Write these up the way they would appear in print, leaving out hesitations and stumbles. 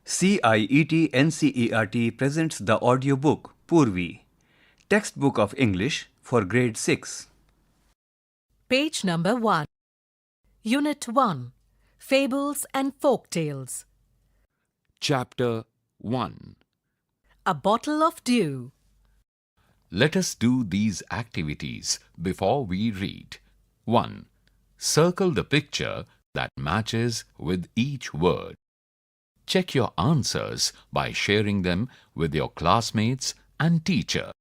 CIET NCERT presents the audiobook Purvi, Textbook of English for Grade 6. Page number 1. Unit 1. Fables and Folk Tales. Chapter 1. A Bottle of Dew. Let us do these activities before we read. 1. Circle the picture that matches with each word. Check your answers by sharing them with your classmates and teacher.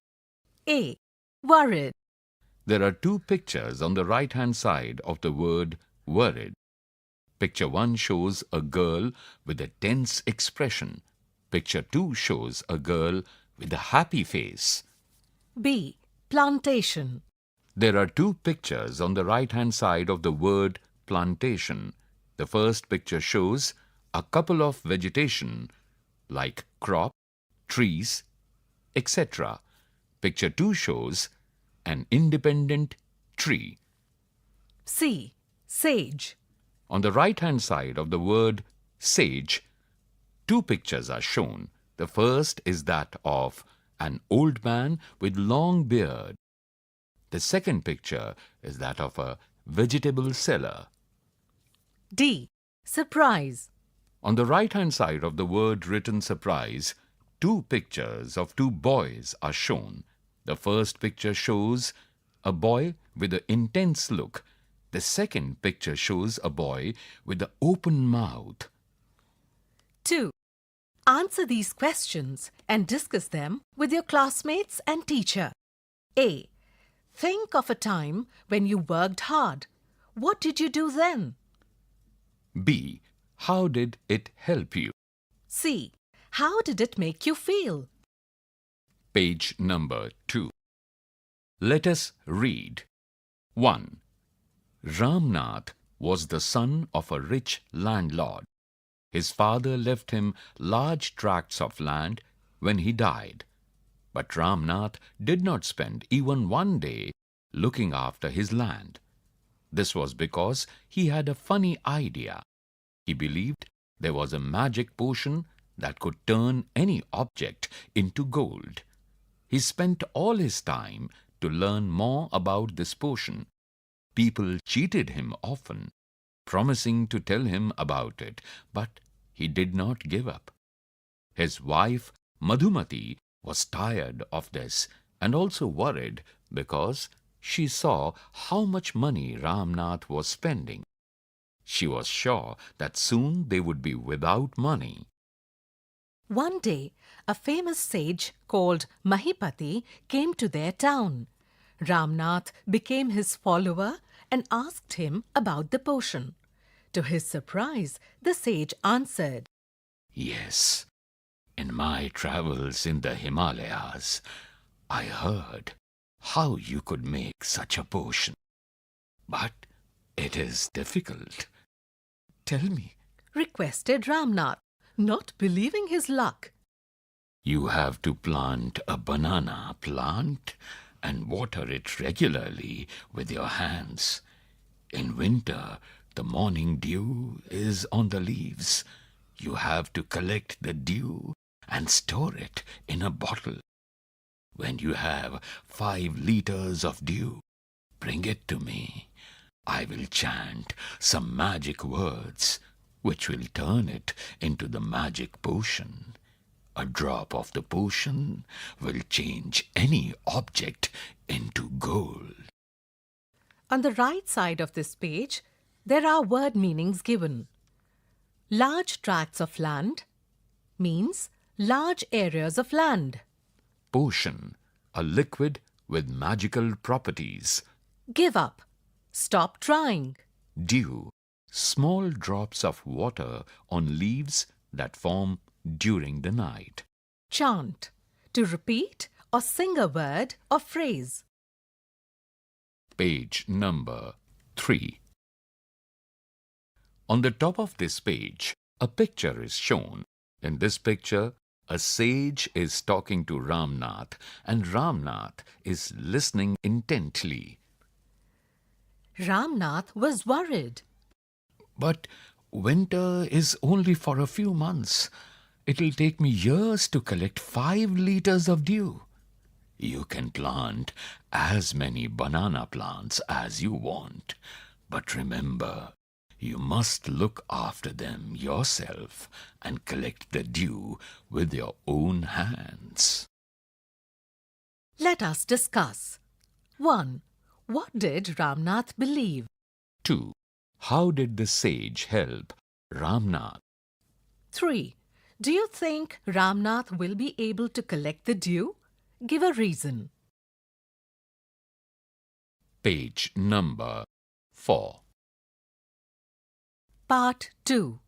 A. Worried. There are two pictures on the right-hand side of the word worried. Picture 1 shows a girl with a tense expression. Picture 2 shows a girl with a happy face. B. Plantation. There are two pictures on the right-hand side of the word plantation. The first picture shows a couple of vegetation like crop, trees, etc. Picture 2 shows an independent tree. C. Sage. On the right-hand side of the word sage, two pictures are shown. The first is that of an old man with long beard. The second picture is that of a vegetable seller. D. Surprise. On the right-hand side of the word written surprise, two pictures of two boys are shown. The first picture shows a boy with an intense look. The second picture shows a boy with an open mouth. 2. Answer these questions and discuss them with your classmates and teacher. A. Think of a time when you worked hard. What did you do then? B. How did it help you? C. How did it make you feel? Page number 2. Let us read. 1. Ramnath was the son of a rich landlord. His father left him large tracts of land when he died. But Ramnath did not spend even one day looking after his land. This was because he had a funny idea. He believed there was a magic potion that could turn any object into gold. He spent all his time to learn more about this potion. People cheated him often, promising to tell him about it, but he did not give up. His wife, Madhumati, was tired of this and also worried because she saw how much money Ramnath was spending. She was sure that soon they would be without money. One day, a famous sage called Mahipati came to their town. Ramnath became his follower and asked him about the potion. To his surprise, the sage answered, Yes, in my travels in the Himalayas, I heard how you could make such a potion. But it is difficult. Tell me. requested Ramnath, not believing his luck. You have to plant a banana plant and water it regularly with your hands. In winter, the morning dew is on the leaves. You have to collect the dew and store it in a bottle. When you have 5 liters of dew, bring it to me. I will chant some magic words, which will turn it into the magic potion. A drop of the potion will change any object into gold. On the right side of this page, there are word meanings given. Large tracts of land means large areas of land. Potion, a liquid with magical properties. Give up. Stop trying. Dew, small drops of water on leaves that form during the night. Chant. To repeat or sing a word or phrase. Page number 3. On the top of this page, a picture is shown. In this picture, a sage is talking to Ramnath and Ramnath is listening intently. Ramnath was worried. But winter is only for a few months. It'll take me years to collect 5 liters of dew. You can plant as many banana plants as you want, but remember, you must look after them yourself and collect the dew with your own hands. Let us discuss. 1. What did Ramnath believe? 2. How did the sage help Ramnath? 3. Do you think Ramnath will be able to collect the dew? Give a reason. Page number 4. Part 2.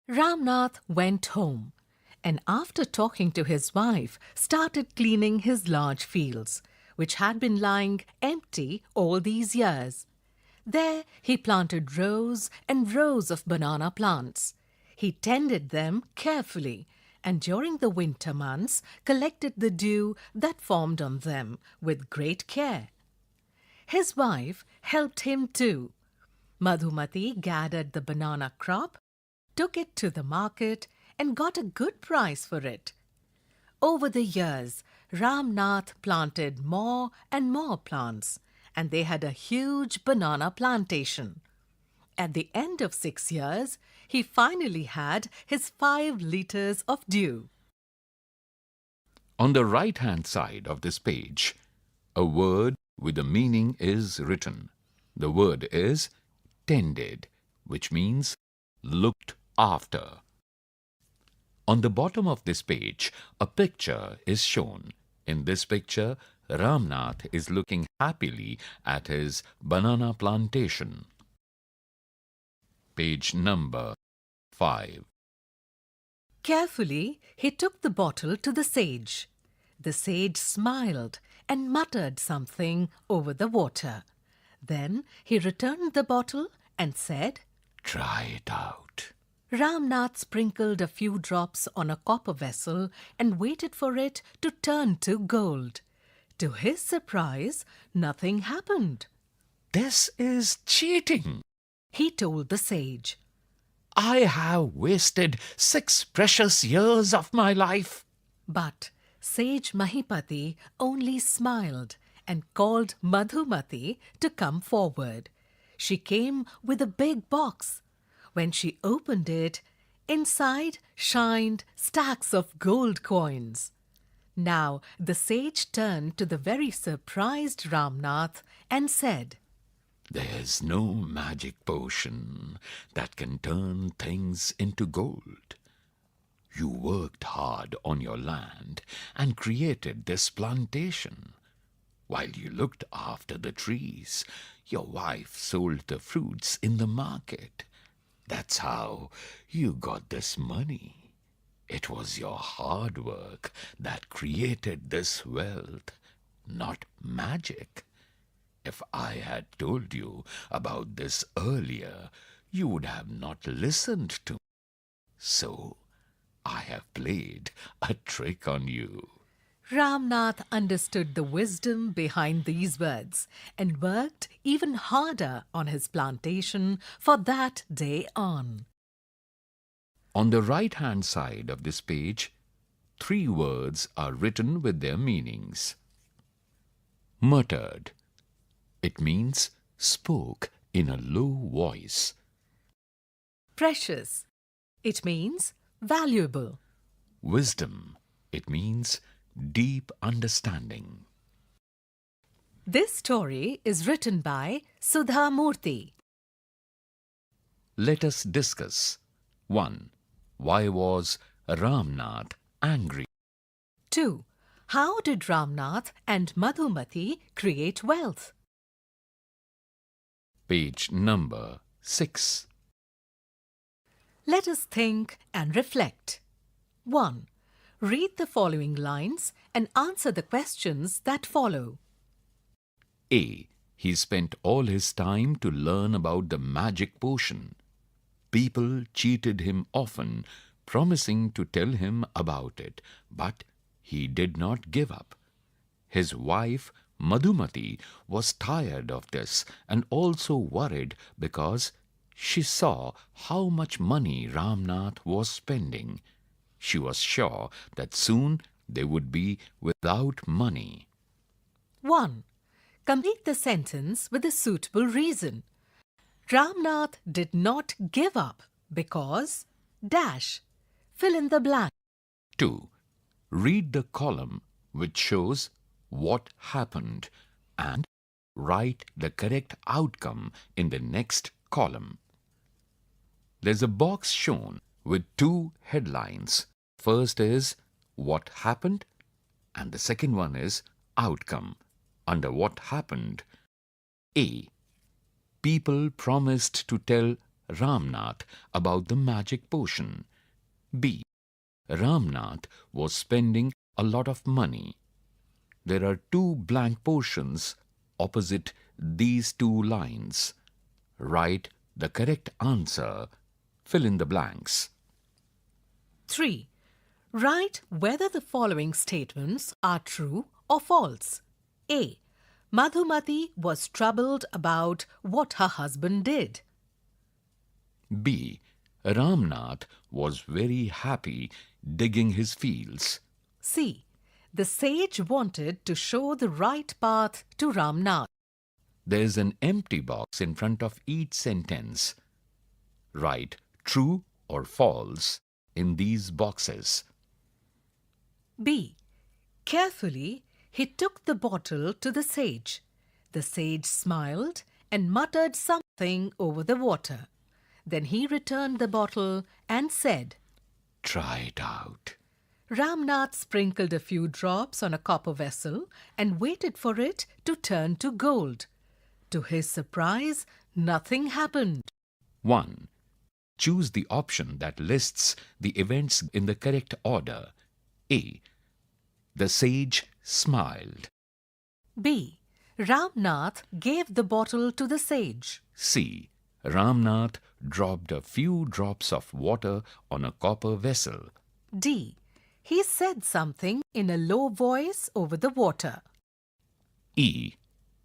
Ramnath went home and after talking to his wife started cleaning his large fields, which had been lying empty all these years. There he planted rows and rows of banana plants. He tended them carefully and during the winter months collected the dew that formed on them with great care. His wife helped him too. Madhumati gathered the banana crop, took it to the market and got a good price for it. Over the years, Ramnath planted more and more plants and they had a huge banana plantation. At the end of 6 years, he finally had his 5 liters of dew. On the right-hand side of this page, a word with a meaning is written. The word is tended, which means looked after. On the bottom of this page, a picture is shown. In this picture, Ramnath is looking happily at his banana plantation. Page number 5. Carefully, he took the bottle to the sage. The sage smiled and muttered something over the water. Then he returned the bottle and said, Try it out. Ramnath sprinkled a few drops on a copper vessel and waited for it to turn to gold. To his surprise, nothing happened. This is cheating. He told the sage. I have wasted 6 precious years of my life. But Sage Mahipati only smiled and called Madhumati to come forward. She came with a big box. When she opened it, inside shined stacks of gold coins. Now the sage turned to the very surprised Ramnath and said, There's no magic potion that can turn things into gold. You worked hard on your land and created this plantation. While you looked after the trees, your wife sold the fruits in the market. That's how you got this money. It was your hard work that created this wealth, not magic. If I had told you about this earlier, you would have not listened to me. So, I have played a trick on you. Ramnath understood the wisdom behind these words and worked even harder on his plantation for that day on. On the right-hand side of this page, 3 words are written with their meanings. Muttered. It means spoke in a low voice. Precious. It means valuable. Wisdom. It means deep understanding. This story is written by Sudha Murthy. Let us discuss. 1. Why was Ramnath angry? 2. How did Ramnath and Madhumati create wealth? Page number 6. Let us think and reflect. 1. Read the following lines and answer the questions that follow. A. He spent all his time to learn about the magic potion. People cheated him often, promising to tell him about it, but he did not give up. His wife, Madhumati, was tired of this and also worried because she saw how much money Ramnath was spending. She was sure that soon they would be without money. 1. Complete the sentence with a suitable reason. Ramnath did not give up because dash. Fill in the blank. 2. Read the column which shows what happened and write the correct outcome in the next column. There's a box shown with 2 headlines. First is what happened and the second one is outcome. Under what happened, A. People promised to tell Ramnath about the magic potion. B. Ramnath was spending a lot of money. There are 2 blank portions opposite these 2 lines. Write the correct answer. Fill in the blanks. 3. Write whether the following statements are true or false. A. Madhumati was troubled about what her husband did. B. Ramnath was very happy digging his fields. C. The sage wanted to show the right path to Ramnath. There's an empty box in front of each sentence. Write true or false in these boxes. B. Carefully, he took the bottle to the sage. The sage smiled and muttered something over the water. Then he returned the bottle and said, Try it out. Ramnath sprinkled a few drops on a copper vessel and waited for it to turn to gold. To his surprise, nothing happened. 1. Choose the option that lists the events in the correct order. A. The sage smiled. B. Ramnath gave the bottle to the sage. C. Ramnath dropped a few drops of water on a copper vessel. D. He said something in a low voice over the water. E.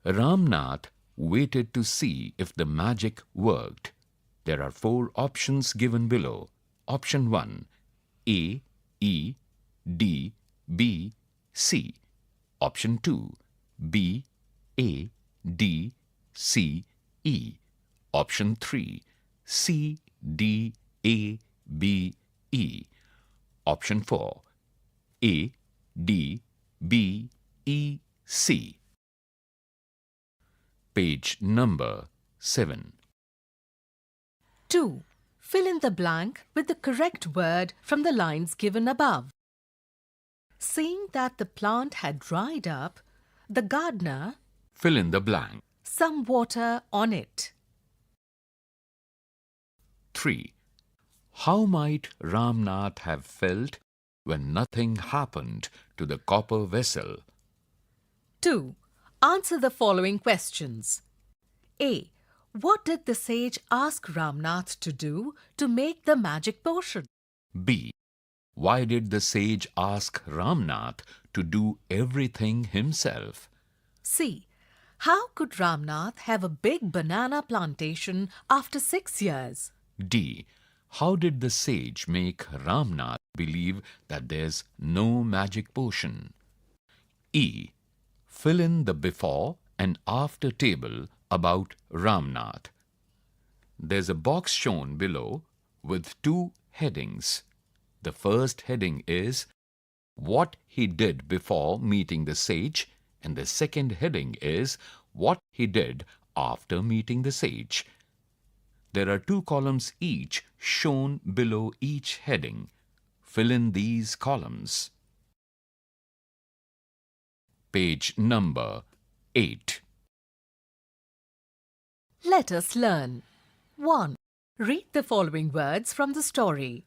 Ramnath waited to see if the magic worked. There are 4 options given below. Option 1. A, E, D, B, C. Option 2. B, A, D, C, E. Option 3. C, D, A, B, E. Option 4. A, D, B, E, C. Page number 7. 2. Fill in the blank with the correct word from the lines given above. Seeing that the plant had dried up, the gardener Fill in the blank. some water on it. 3. How might Ramnath have felt when nothing happened to the copper vessel? 2. Answer the following questions. A. What did the sage ask Ramnath to do to make the magic potion? B. Why did the sage ask Ramnath to do everything himself? C. How could Ramnath have a big banana plantation after 6 years? D. How did the sage make Ramnath believe that there's no magic potion? E. Fill in the before and after table about Ramnath. There's a box shown below with 2 headings. The first heading is what he did before meeting the sage, and the second heading is what he did after meeting the sage. There are 2 columns each shown below each heading. Fill in these columns. Page number 8. Let us learn. 1. Read the following words from the story.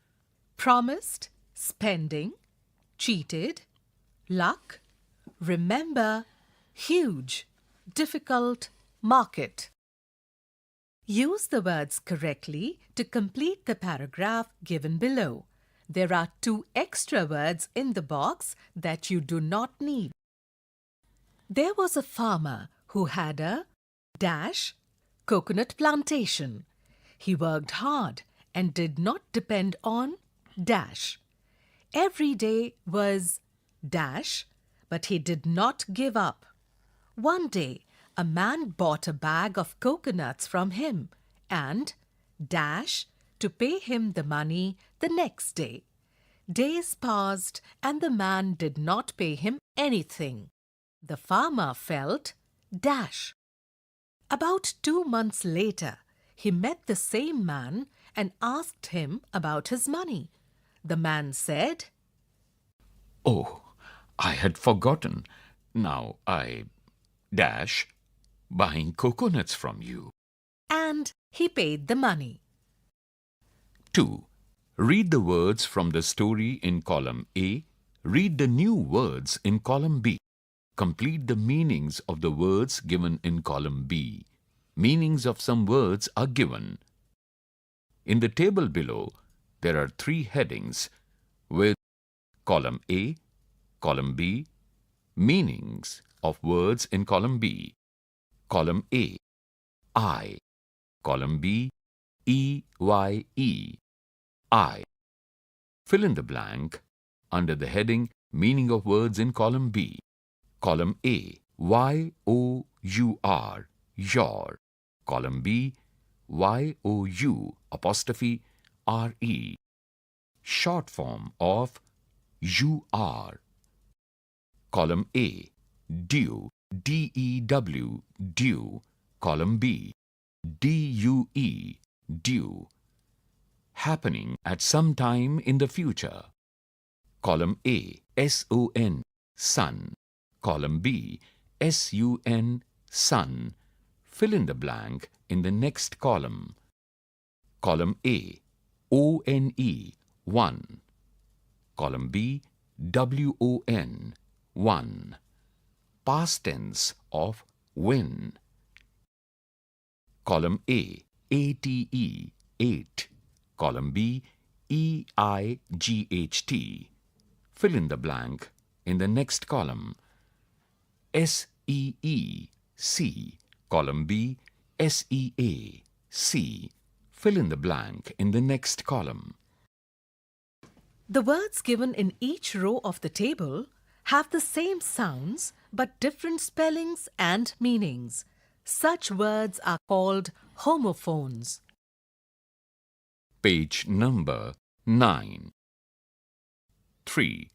Promised, spending, cheated, luck, remember, huge, difficult, market. Use the words correctly to complete the paragraph given below. There are 2 extra words in the box that you do not need. There was a farmer who had a dash coconut plantation. He worked hard and did not depend on dash. Every day was dash, but he did not give up. One day, a man bought a bag of coconuts from him and dash to pay him the money the next day. Days passed and the man did not pay him anything. The farmer felt dash. About 2 months later, he met the same man and asked him about his money. The man said, Oh, I had forgotten. Now I dash buying coconuts from you. and he paid the money. 2. Read the words from the story in column A. Read the new words in column B. Complete the meanings of the words given in column B. Meanings of some words are given. In the table below, there are 3 headings with column A, column B, meanings of words in column B. Column A, I. Column B, EYE, I. Fill in the blank under the heading Meaning of words in column B. Column A, YOUR, your. Column B, YOU apostrophe RE, short form of you are. Column A, due, DEW, due. Column B, DUE, due. Happening at some time in the future. Column A, SON, sun. Column B, SUN, sun. Fill in the blank in the next column. Column A, ONE, one. Column B, WON, one. Past tense of win. Column A, ATE, eight. Column B, EIGHT. Fill in the blank in the next column. SEE, C. Column B, SEA, C. Fill in the blank in the next column. The words given in each row of the table have the same sounds but different spellings and meanings. Such words are called homophones. Page number 9. 3.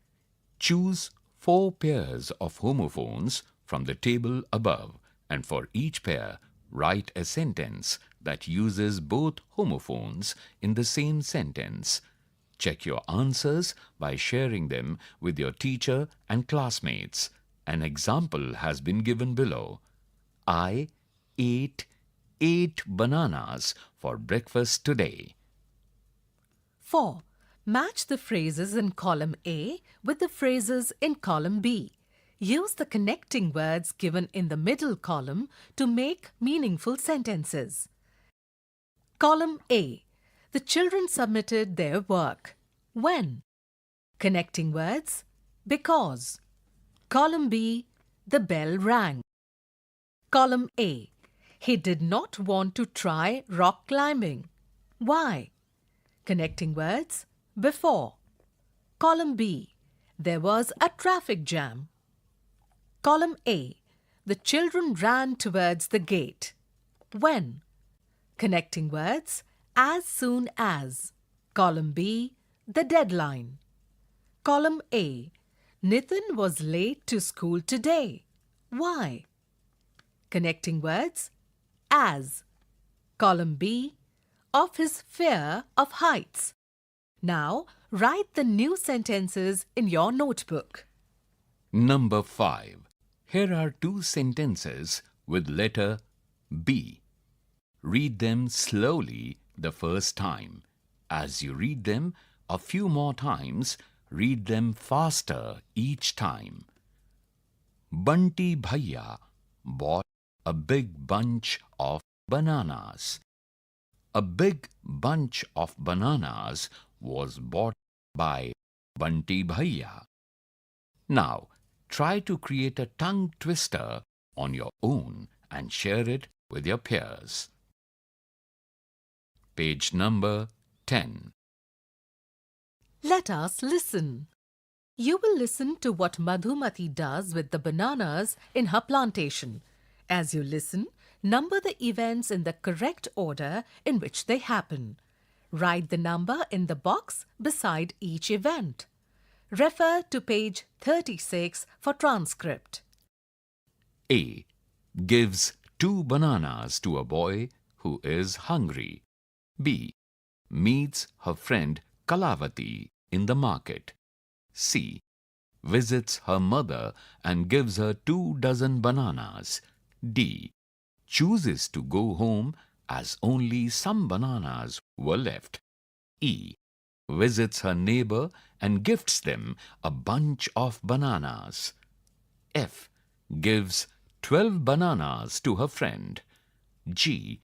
Choose 4 pairs of homophones from the table above, and for each pair, write a sentence that uses both homophones in the same sentence. Check your answers by sharing them with your teacher and classmates. An example has been given below. I ate 8 bananas for breakfast today. 4. Match the phrases in column A with the phrases in column B. Use the connecting words given in the middle column to make meaningful sentences. Column A. The children submitted their work. When? Connecting words. Because. Column B. The bell rang. Column A. He did not want to try rock climbing. Why? Connecting words. Before. Column B. There was a traffic jam. Column A. The children ran towards the gate. When? Connecting words. As soon as. Column B. The deadline. Column A. Nitin was late to school today. Why? Connecting words. As. Column B. Of his fear of heights. Now, write the new sentences in your notebook. Number 5. Here are 2 sentences with letter B. Read them slowly the first time. As you read them a few more times, read them faster each time. Bunty Bhaiya bought a big bunch of bananas. A big bunch of bananas was bought by Bunty Bhaiya. Now, try to create a tongue twister on your own and share it with your peers. Page number 10. Let us listen. You will listen to what Madhumati does with the bananas in her plantation. As you listen, number the events in the correct order in which they happen. Write the number in the box beside each event. Refer to page 36 for transcript. A. Gives 2 bananas to a boy who is hungry. B. Meets her friend Kalavati in the market. C. Visits her mother and gives her 2 dozen bananas. D. Chooses to go home as only some bananas were left. E. Visits her neighbor and gifts them a bunch of bananas. F. Gives 12 bananas to her friend. G.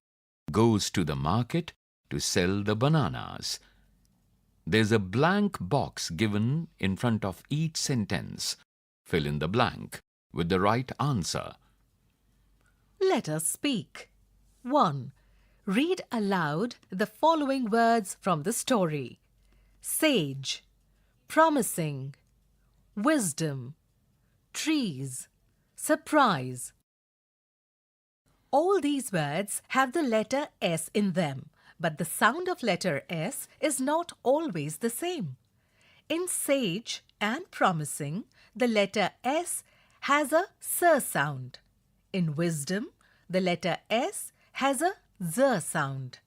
Goes to the market to sell the bananas. There's a blank box given in front of each sentence. Fill in the blank with the right answer. Let us speak. 1. Read aloud the following words from the story. Sage, promising, wisdom, trees, surprise. All these words have the letter S in them, but the sound of letter S is not always the same. In sage and promising, the letter S has a S sound. In wisdom, the letter S has a Z sound.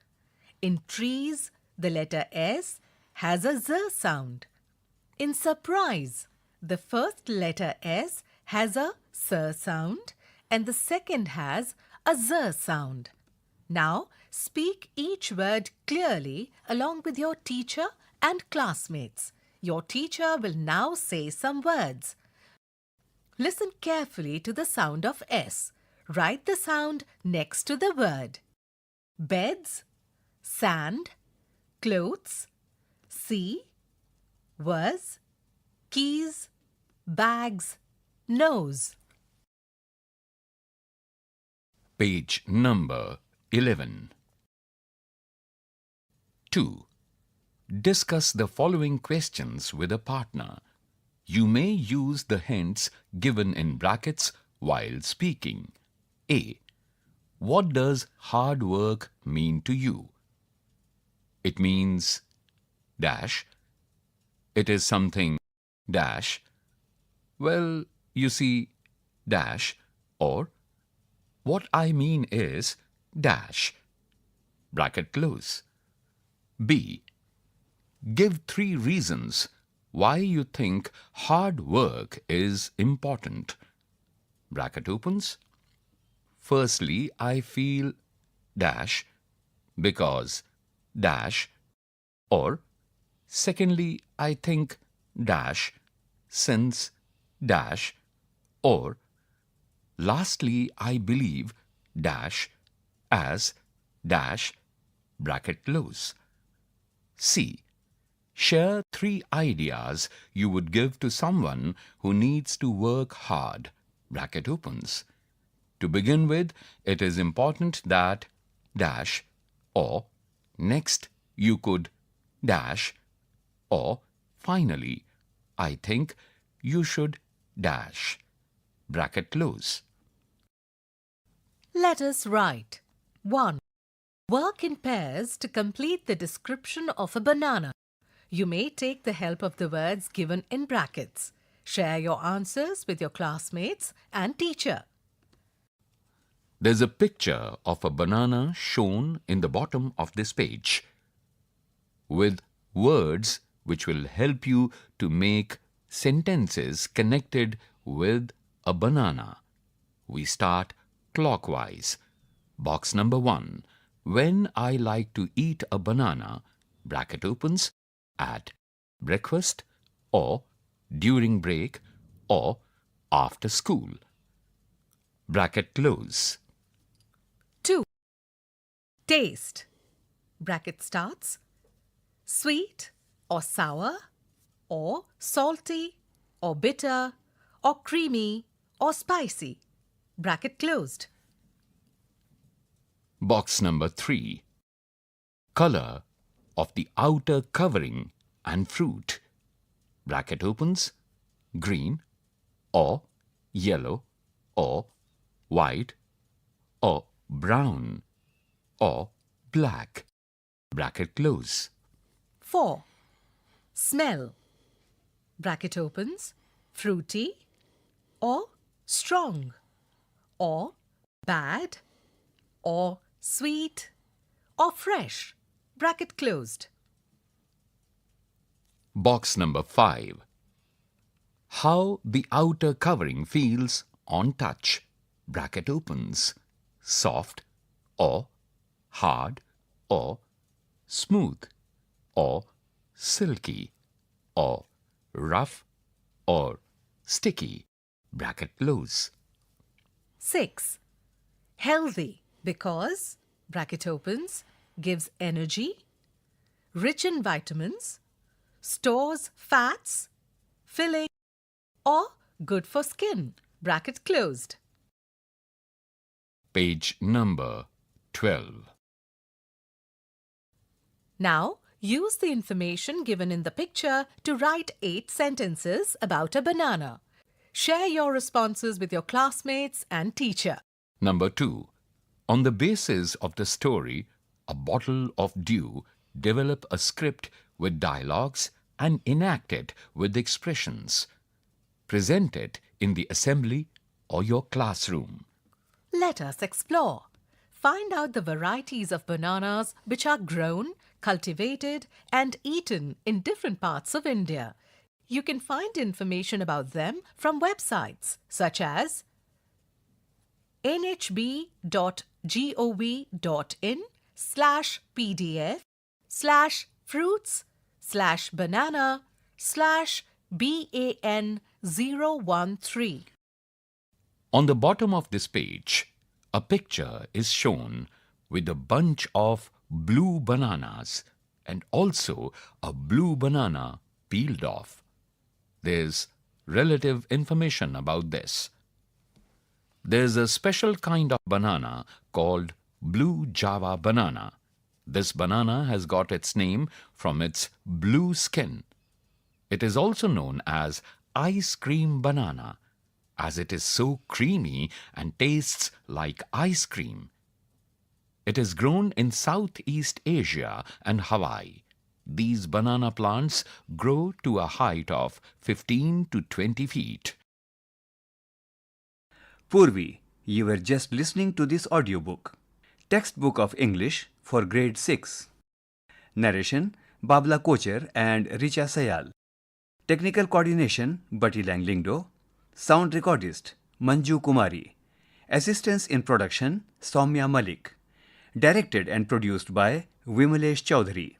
In trees, the letter S has a Z sound. In surprise, the first letter S has a S sound and the second has a Z sound. Now, speak each word clearly along with your teacher and classmates. Your teacher will now say some words. Listen carefully to the sound of S. Write the sound next to the word. Beds, sand, clothes, sea, was, keys, bags, nose. Page number 11. 2. Discuss the following questions with a partner. You may use the hints given in brackets while speaking. A. What does hard work mean to you? It means dash. It is something dash. Well, you see dash, or what I mean is dash. Bracket close. B. Give 3 reasons why you think hard work is important. Bracket opens. Firstly, I feel dash because dash, or secondly, I think dash since dash, or lastly, I believe dash as dash. Bracket close. C. Share 3 ideas you would give to someone who needs to work hard. Bracket opens. To begin with, it is important that dash, or next you could dash, or finally, I think you should dash. Bracket close. Let us write. 1. Work in pairs to complete the description of a banana. You may take the help of the words given in brackets. Share your answers with your classmates and teacher. There's a picture of a banana shown in the bottom of this page with words which will help you to make sentences connected with a banana. We start clockwise. Box number 1. When I like to eat a banana, bracket opens, at breakfast, or during break, or after school. Bracket close. 2. Taste. Bracket starts. Sweet or sour, or salty or bitter, or creamy or spicy. Bracket closed. Box number 3. color of the outer covering and fruit. Bracket opens, green or yellow or white or brown or black. Bracket close. 4. Smell. Bracket opens, fruity or strong or bad or sweet or fresh. Bracket closed. Box number 5. How the outer covering feels on touch. Bracket opens, soft or hard or smooth or silky or rough or sticky. Bracket close. 6. Healthy because, bracket opens, gives energy, rich in vitamins, stores fats, filling, or good for skin. Bracket closed. Page number 12. Now, use the information given in the picture to write 8 sentences about a banana. Share your responses with your classmates and teacher. Number 2. On the basis of the story, A Bottle of Dew, develop a script with dialogues and enact it with expressions. Present it in the assembly or your classroom. Let us explore. Find out the varieties of bananas which are grown, cultivated and eaten in different parts of India. You can find information about them from websites such as nhb.gov.in/pdf/fruits/banana/ban013. On the bottom of this page, a picture is shown with a bunch of blue bananas and also a blue banana peeled off. There's relative information about this. There's a special kind of banana called blue Java banana. This banana has got its name from its blue skin. It is also known as ice cream banana, as it is so creamy and tastes like ice cream. It is grown in Southeast Asia and Hawaii. These banana plants grow to a height of 15 to 20 feet. Purvi, you were just listening to this audiobook. Textbook of English for Grade 6. Narration Babla Kocher and Richa Sayal. Technical coordination Bati Langlingdo. Sound recordist Manju Kumari. Assistance in production Soumya Malik. Directed and produced by Vimalesh Chaudhary.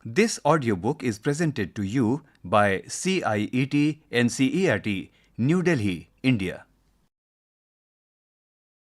This audiobook is presented to you by CIET NCERT, New Delhi, India.